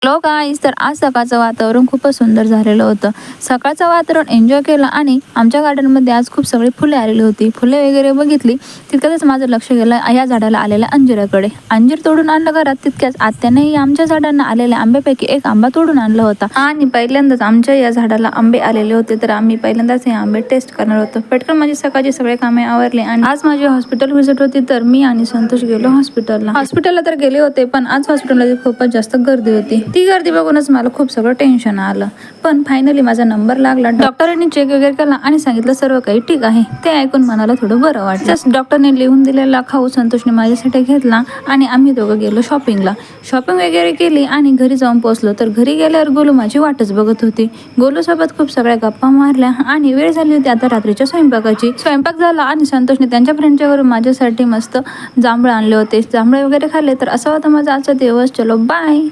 Hello guys, तर आज सकाळचं वातावरण खूपच सुंदर झालेलं होतं. सकाळचं वातावरण एन्जॉय केलं आणि आमच्या गार्डनमध्ये आज खूप सगळी फुले आलेली होती. फुले वगैरे बघितली तितक्यातच माझं लक्ष गेलं या झाडाला आलेल्या अंजिराकडे. अंजीर तोडून आणलं घरात तितक्याच आत्यानेही आमच्या झाडांना आलेल्या आंब्यापैकी एक आंबा तोडून आणला होता आणि पहिल्यांदाच आमच्या या झाडाला आंबे आलेले होते. तर आम्ही पहिल्यांदाच हे आंबे टेस्ट करणार होतो. पटकन माझी सकाळची सगळे कामे आवरली आणि आज माझी हॉस्पिटल व्हिजिट होती. तर मी आणि संतोष गेलो हॉस्पिटलला तर गेले होते, पण आज हॉस्पिटलमध्ये खूपच जास्त गर्दी होती. ती गर्दी बघूनच मला खूप सगळं टेन्शन आलं. पण फायनली माझा नंबर लागला. डॉक्टरांनी चेक वगैरे केला आणि सांगितलं सर्व काही ठीक आहे. ते ऐकून मनाला थोडं बरं वाटलं. जस्ट डॉक्टरने लिहून दिलेला खाऊ संतोषने माझ्यासाठी घेतला आणि आम्ही दोघं गेलो शॉपिंग वगैरे केली आणि घरी जाऊन पोहोचलो. तर घरी गेल्यावर गोलू माझी वाटच बघत होती. गोलूसोबत खूप सगळ्या गप्पा मारल्या आणि वेळ झाली होती आता रात्रीच्या स्वयंपाकाची. स्वयंपाक झाला आणि संतोषने त्यांच्या फ्रेंडच्या घरून माझ्यासाठी मस्त जांभळं आणले होते. जांभळे वगैरे खाल्ले. तर असा होता माझा आजचा दिवस. चलो बाय.